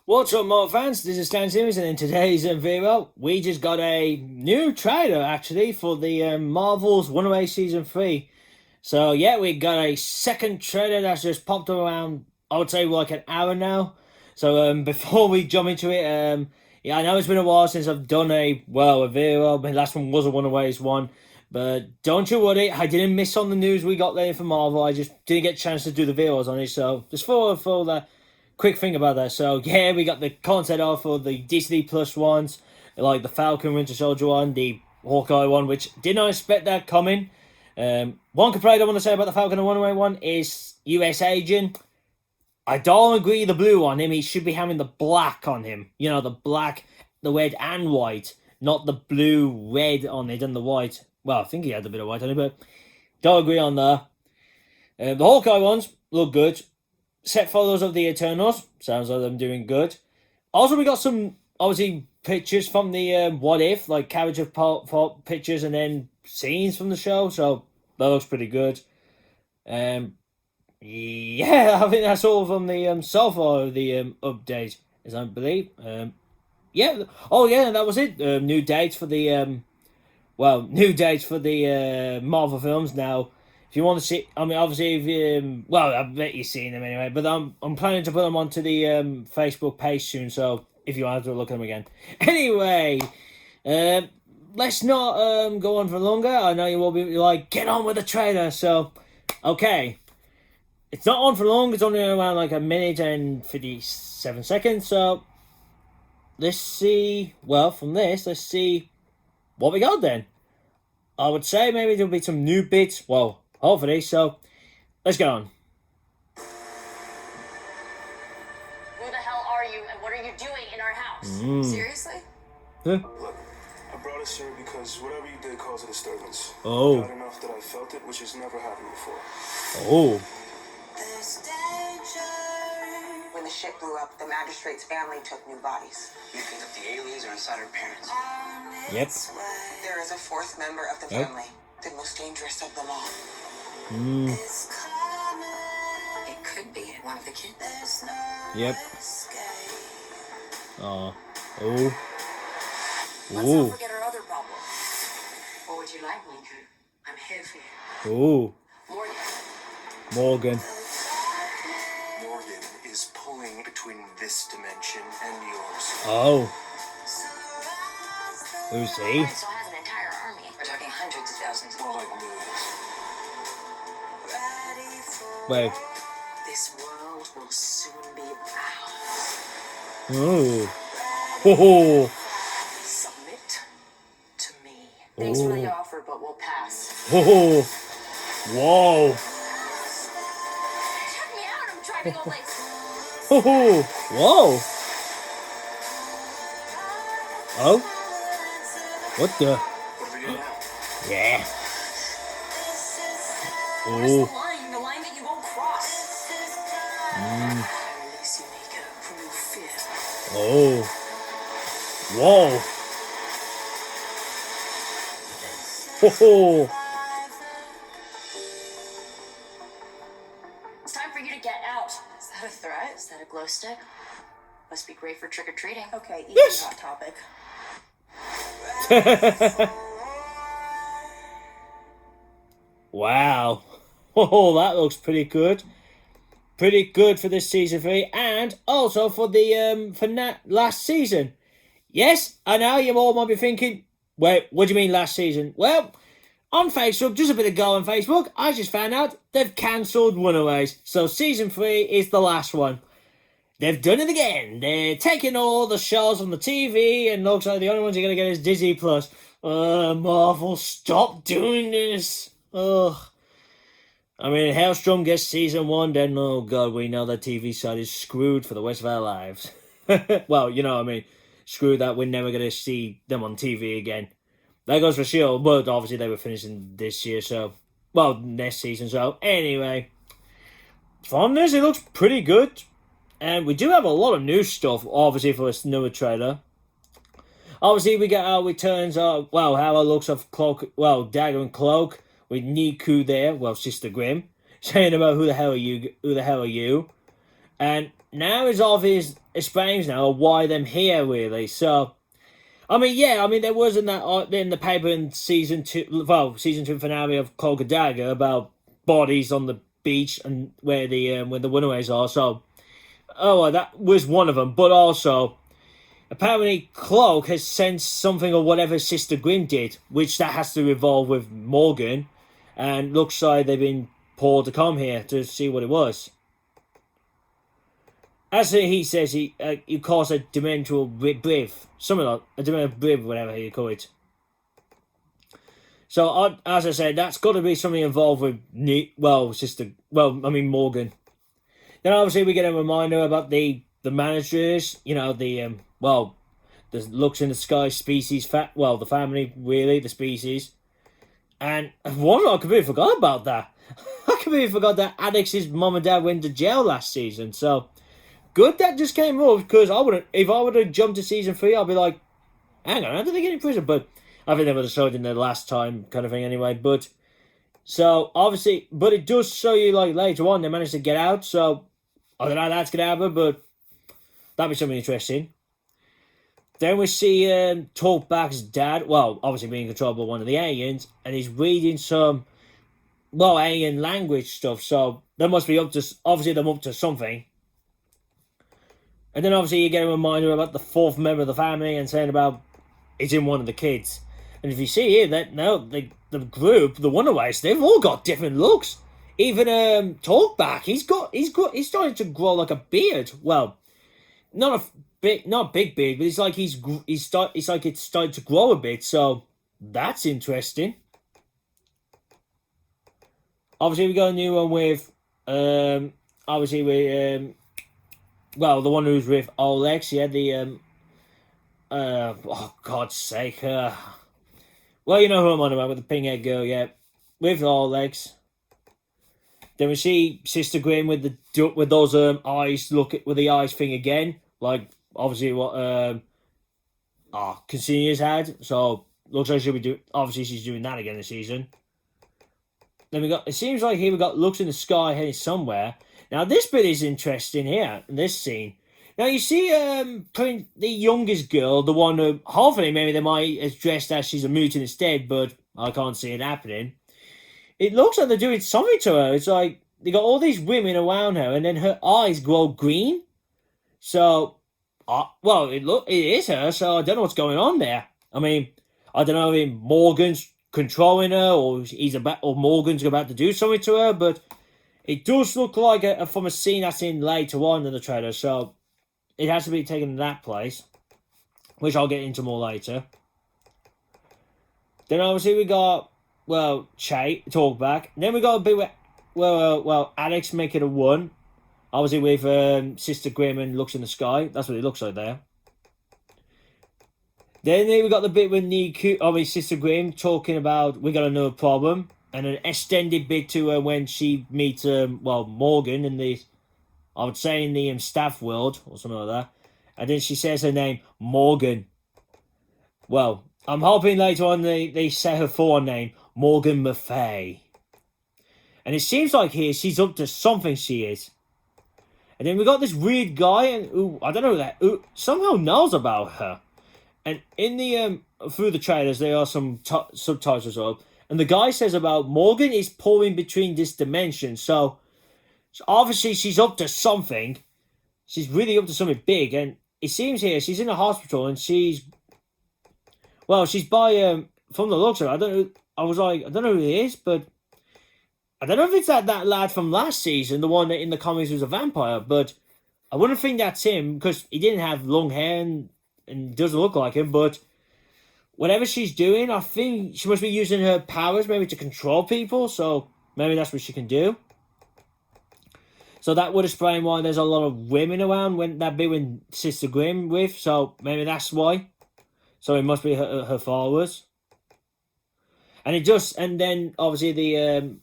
What's up, Marvel fans? This is Stein, and in today's video, we just got a new trailer actually for the Marvel's Runaways Season 3. So, yeah, we got a second trailer that's just popped around, I would say, like an hour now. So, before we jump into it, yeah, I know it's been a while since I've done a video. My last one was a Runaways one. But don't you worry, I didn't miss on the news we got there for Marvel. I just didn't get a chance to do the videos on it. So, just for that. Quick thing about that. So, yeah, we got the content art for the Disney Plus ones, like the Falcon Winter Soldier one, the Hawkeye one, which did not expect that coming. One complaint I want to say about the Falcon and Runaway one is US Agent. I don't agree the blue on him. He should be having the black on him. You know, the black, the red and white, not the blue, red on it and the white. Well, I think he had a bit of white on it, but don't agree on that. The Hawkeye ones look good. Set photos of the Eternals. Sounds like them doing good. Also, we got some, obviously, pictures from the What If, like character pictures and then scenes from the show. So, that looks pretty good. Yeah, I think that's all from the so far of the update, as I believe. Yeah. Oh, yeah, that was it. New dates for the, new dates for the Marvel films now. If you want to see, I mean, obviously, if you, well, I bet you've seen them anyway. But I'm planning to put them onto the Facebook page soon. So if you want to look at them again, anyway, let's not go on for longer. I know you will be like, get on with the trailer. So, okay, it's not on for long. It's only around like a minute and 57 seconds. So let's see. Well, from this, let's see what we got then. I would say maybe there'll be some new bits. Well, hopefully. So, let's go on. Who the hell are you and what are you doing in our house? Seriously? Huh? Look, I brought us here because whatever you did caused a disturbance. Oh. Not enough that I felt it, which has never happened before. Oh. When the ship blew up, the magistrate's family took new bodies. You think that the aliens are inside our parents? Yep. There is a fourth member of the family, the most dangerous of them all. It could be one of the kids. Yep. Oh. Oh. Let's not forget our other problem. What would you like, Nico? I'm here for you. Oh. Morgan. Morgan. Morgan is pulling between this dimension and yours. Oh. Who's he? It still has an entire army. We're talking hundreds of thousands. More like millions. Wait. This world will soon be ours. Oh. Oh. Submit to me. Thanks for the offer, but we'll pass. Oh. Whoa. Check me out. I'm trying to go like. Oh. Whoa. Oh. What the? What do we do now? Yeah. Where's Oh. the line that you won't cross? I release you, Nico, from your fear. Oh. Whoa. Oh. It's time for you to get out. Is that a threat? Is that a glow stick? Must be great for trick-or-treating. Okay, easy Yes. hot topic. Wow. Oh, that looks pretty good. Pretty good for this season 3 and also for the last season. Yes, I know you all might be thinking, wait, what do you mean last season? Well, on Facebook, just a bit ago on Facebook, I just found out they've cancelled Runaways. So season 3 is the last one. They've done it again. They're taking all the shows on the TV and looks like the only ones you're going to get is Disney Plus. Marvel, stop doing this. Ugh. I mean, Hailstorm gets season 1, then, oh god, we know that TV side is screwed for the rest of our lives. Well, you know what I mean. Screw that, we're never going to see them on TV again. That goes for S.H.I.E.L.D., but obviously they were finishing this year, so... Well, next season, so... Anyway. From this, it looks pretty good. And we do have a lot of new stuff, obviously, for this newer trailer. Obviously, we get our returns of, well, how it looks of Cloak, well, Dagger and Cloak, with Nico there, well, Sister Grimm, saying about who the hell are you? And now it's obvious, explains now why them here, really. So, I mean, yeah, I mean, there was in the paper in season 2 finale of Cloak and Dagger about bodies on the beach and where the Runaways are. So, well, that was one of them. But also, apparently, Cloak has sensed something or whatever Sister Grimm did, which that has to revolve with Morgan, and looks like they've been pulled to come here to see what it was. As he says, he calls a dimensional brief, something like a dimensional brief, whatever you call it. So, as I said, that's got to be something involved with Morgan. Then obviously we get a reminder about the managers, you know, the looks in the sky species, the family, really, the species. And I completely forgot about that. I completely forgot that Alex's mum and dad went to jail last season, so good that just came up, because if I would have jumped to season 3, I'd be like, hang on, how did they get in prison? But I think they would have showed in the last time kind of thing anyway. But so obviously, but it does show you like later on they managed to get out. So I don't know how that's gonna happen, but that'd be something interesting. Then we see Talkback's dad, well, obviously being controlled by one of the aliens, and he's reading some alien language stuff. So they must be up to something. And then obviously you get a reminder about the 4th member of the family and saying about it's in one of the kids. And if you see here that now the group, the Runaways, they've all got different looks. Even Talkback, he's starting to grow like a beard. Well, not big beard, but it's like it's starting to grow a bit. So that's interesting. Obviously we got a new one with the one who's with Alex, yeah, oh, God's sake. Well, you know who I'm on about, with the pink-haired girl, yeah. With Alex. Then we see Sister Grimm with those eyes, with the eyes thing again. Like, obviously, what Consinia's had. So, looks like she's doing that again this season. Then it seems like here we got looks in the sky heading somewhere. Now, this bit is interesting here, in this scene. Now, you see the youngest girl, the one who, hopefully, maybe they might have dressed as she's a mutant instead, but I can't see it happening. It looks like they're doing something to her. It's like, they got all these women around her, and then her eyes grow green. So, it is her, so I don't know what's going on there. I mean, I don't know if Morgan's controlling her, or Morgan's about to do something to her, but it does look like from a scene that's in later on in the trailer, so it has to be taken in that place, which I'll get into more later. Then obviously we got, Talkback. Then we got a bit with, Alex making a 1. Obviously with Sister Grimm and looks in the sky. That's what it looks like there. Then we got the bit with Nico, Sister Grimm talking about we got another problem. And an extended bit to her when she meets, Morgan in the staff world, or something like that. And then she says her name, Morgan. Well, I'm hoping later on they say her full name, Morgan Maffei. And it seems like here she's up to something, she is. And then we got this weird guy who, I don't know who somehow knows about her. And in the, through the trailers, there are some subtitles up. And the guy says about Morgan is pulling between this dimension. So obviously she's up to something. She's really up to something big. And it seems here she's in a hospital and she's by, from the looks of it, I don't know who he is, but I don't know if it's that lad from last season, the one that in the comics was a vampire, but I wouldn't think that's him because he didn't have long hair and doesn't look like him, but whatever she's doing, I think she must be using her powers maybe to control people, so maybe that's what she can do. So that would explain why there's a lot of women around when that bit when Sister Grimm with, so maybe that's why. So it must be her followers. And then obviously the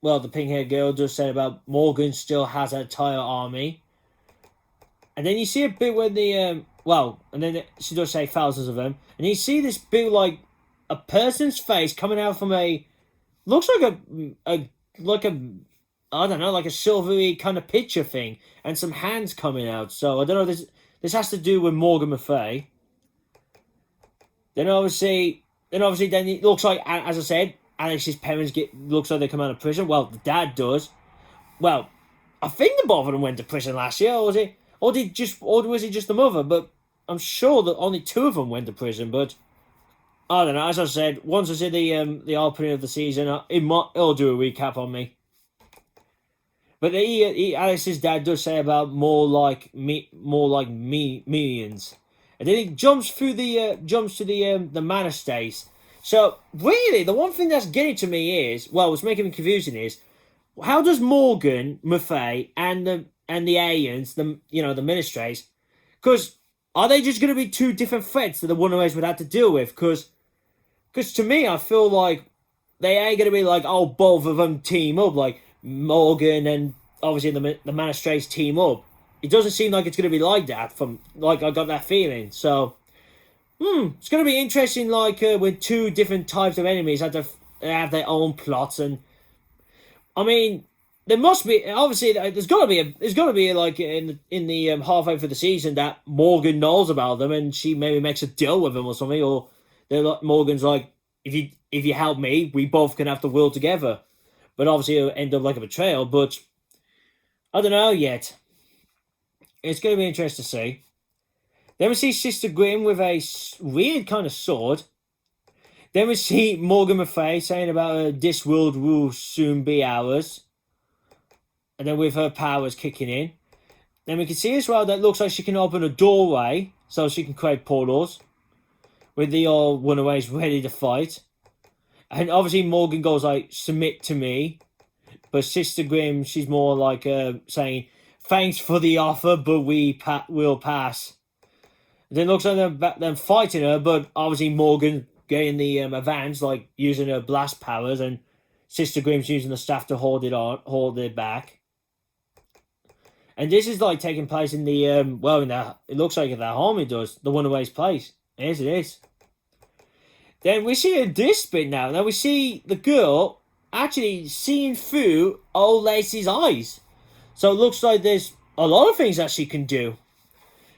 pink-haired girl just said about Morgan still has her entire army. And then you see a bit when and then she does say thousands of them. And you see this bit like a person's face coming out from looks like a I don't know, like a silvery kind of picture thing, and some hands coming out. So I don't know. This has to do with Morgan Maffei. Then obviously, then it looks like, as I said, Alex's parents looks like they come out of prison. Well, the dad does. Well, I think the both of them went to prison last year, or was it? Or was it just the mother? But I'm sure that only 2 of them went to prison. But I don't know. As I said, once I see the opening of the season, it'll do a recap on me. But Alex's dad does say about more like millions, and then he jumps to the manor stays. So really, the one thing that's getting to me is, well, what's making me confusing is, how does Morgan Maffei and the aliens, the ministrays, because are they just going to be 2 different threats that the Runaways would have to deal with? Because to me, I feel like they ain't going to be like, oh, both of them team up, like Morgan and obviously the ministrays team up. It doesn't seem like it's going to be like that. I got that feeling. So, it's going to be interesting. Like with 2 different types of enemies have their own plots, and I mean, there must be obviously there's got to be like in the halfway through the season that Morgan knows about them, and she maybe makes a deal with them or something, or Morgan's like, if you help me, we both can have the world together. But obviously it'll end up like a betrayal. But I don't know yet. It's going to be interesting to see. Then we see Sister Grimm with a weird kind of sword. Then we see Morgan Maffei saying about this world will soon be ours. And then with her powers kicking in. Then we can see as well that looks like she can open a doorway so she can create portals. With the old Runaways ready to fight. And obviously Morgan goes like, submit to me. But Sister Grimm, she's more like saying, thanks for the offer, but we'll pass. And then it looks like them fighting her, but obviously Morgan getting the advance, like using her blast powers, and Sister Grimm's using the staff to hold it back. And this is like taking place in the it looks like at their home. It does, the Runaways' place. Yes, it is. Then we see this bit now. Now we see the girl actually seeing through old Lacey's eyes. So it looks like there's a lot of things that she can do.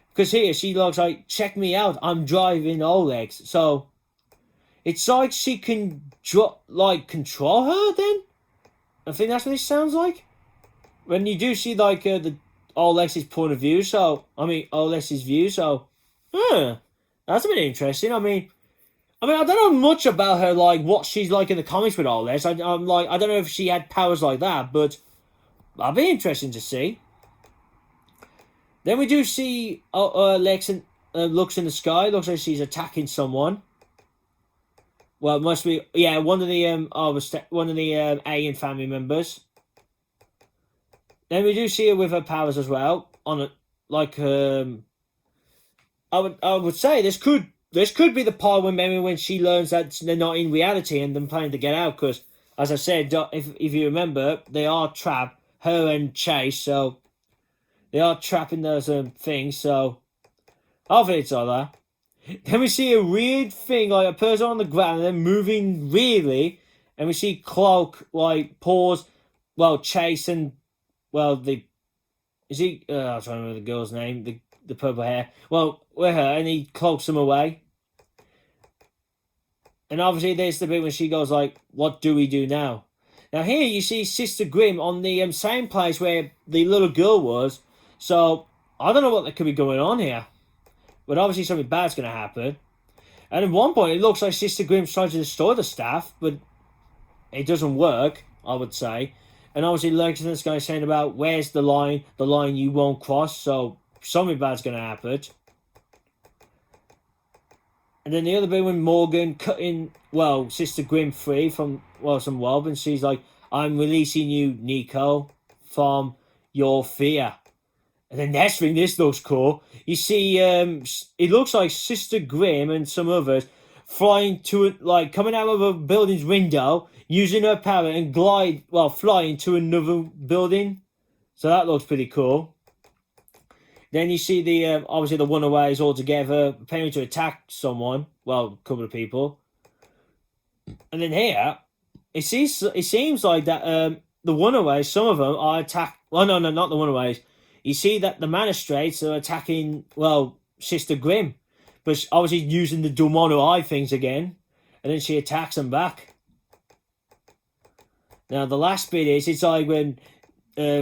Because here she looks like, check me out, I'm driving Olex. So it's like she can control her then? I think that's what it sounds like. When you do see like the Olex's point of view, Olex's view, so that's a bit interesting. I mean, I don't know much about her, like what she's like in the comics with Olex. I don't know if she had powers like that, but that'd be interesting to see. Then we do see Lex looks in the sky. Looks like she's attacking someone. Well, it must be one of the alien family members. Then we do see her with her powers as well. I would say this could be the part when she learns that they're not in reality and them planning to get out. Because as I said, if you remember, they are trapped. Her and Chase, so. They are trapping those things, so hopefully it's all that. Then we see a weird thing, like a person on the ground, and then moving weirdly, and we see Cloak like pause, Chase and I'm trying to remember the girl's name, the purple hair. Well, with her, and he cloaks them away. And obviously there's the bit when she goes like, "What do we do now?" Now here you see Sister Grimm on the same place where the little girl was. So, I don't know what could be going on here. But obviously something bad's going to happen. And at one point, it looks like Sister Grimm's trying to destroy the staff. But it doesn't work, I would say. And obviously, Lexington's guy saying about, where's the line you won't cross. So, something bad's going to happen. And then the other bit when Morgan cutting, Sister Grimm free from, some web. And she's like, I'm releasing you, Nico, from your fear. And then next thing, this looks cool. You see, it looks like Sister Grimm and some others flying coming out of a building's window, using her power and flying to another building. So that looks pretty cool. Then you see obviously the Runaways all together, preparing to attack someone. Well, a couple of people. And then here, it seems like that the Runaways, some of them are attack. Well, no, not the Runaways. You see that the Magistrates are attacking, well, Sister Grimm. But obviously using the Dormano eye things again. And then she attacks them back. Now, the last bit is, it's like when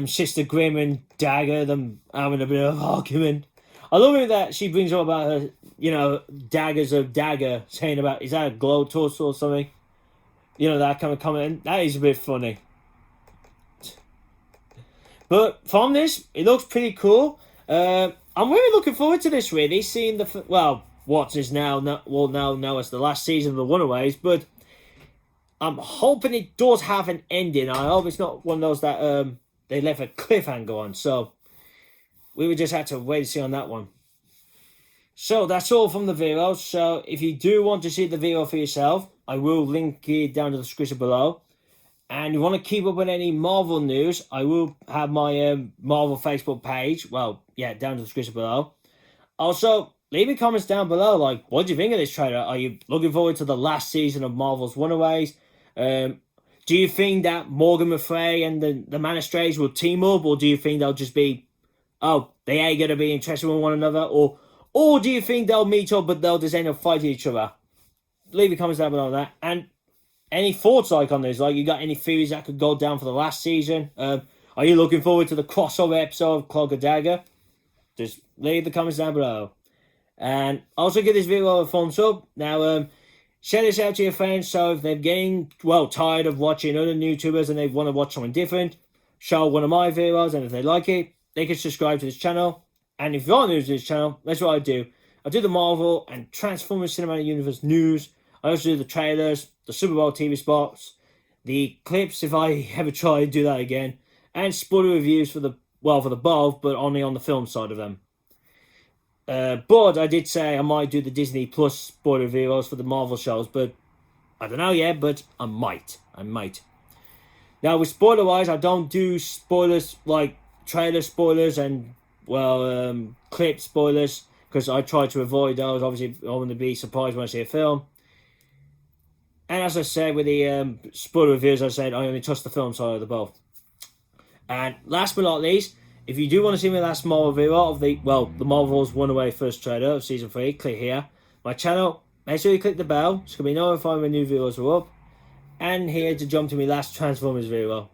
Sister Grimm and Dagger, them having a bit of argument. I love it that she brings up about her, you know, daggers of Dagger, saying about, is that a glow torso or something? You know, that kind of comment. That is a bit funny. But from this, it looks pretty cool. I'm really looking forward to this, really. Seeing the, well, what is now known as the last season of the Runaways. But I'm hoping it does have an ending. I hope it's not one of those that they left a cliffhanger on. So we would just have to wait and see on that one. So that's all from the video. So if you do want to see the video for yourself, I will link it down in the description below. And you want to keep up with any Marvel news, I will have my Marvel Facebook page. Well, yeah, down in the description below. Also, leave me comments down below. Like, what do you think of this trailer? Are you looking forward to the last season of Marvel's Runaways? Do you think that Morgan Le Fay and the Magistrates will team up? Or do you think they'll just be, oh, they ain't going to be interested in one another? Or do you think they'll meet up but they'll just end up fighting each other? Leave your comments down below on that. And any thoughts like on this? Like, you got any theories that could go down for the last season? Are you looking forward to the crossover episode of Cloak and Dagger? Just leave the comments down below. And also give this video a thumbs up. Now, share this out to your friends. So if they're getting, well, tired of watching other YouTubers and they want to watch something different, show one of my videos. And if they like it, they can subscribe to this channel. And if you're new to this channel, that's what I do. I do the Marvel and Transformers Cinematic Universe news. I also do the trailers, the Super Bowl TV spots, the clips if I ever try to do that again, and spoiler reviews for the, well, for the both, but only on the film side of them. But I did say I might do the Disney Plus spoiler videos for the Marvel shows, but I don't know yet, but I might. Now, with spoiler-wise, I don't do spoilers like trailer spoilers and, well, clip spoilers, because I try to avoid those. Obviously, I want to be surprised when I see a film. And as I said with the spoiler reviews, I said I only touch the film side of the both. And last but not least, if you do want to see my last Marvel video of the, well, the Marvel's Runaway first trailer of Season 3, click here. My channel, make sure you click the bell, so you can be notified when new videos are up. And here to jump to my last Transformers video.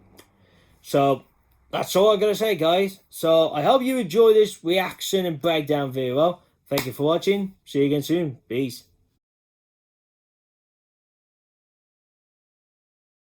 So, that's all I gotta say, guys. So, I hope you enjoyed this reaction and breakdown video. Thank you for watching. See you again soon. Peace.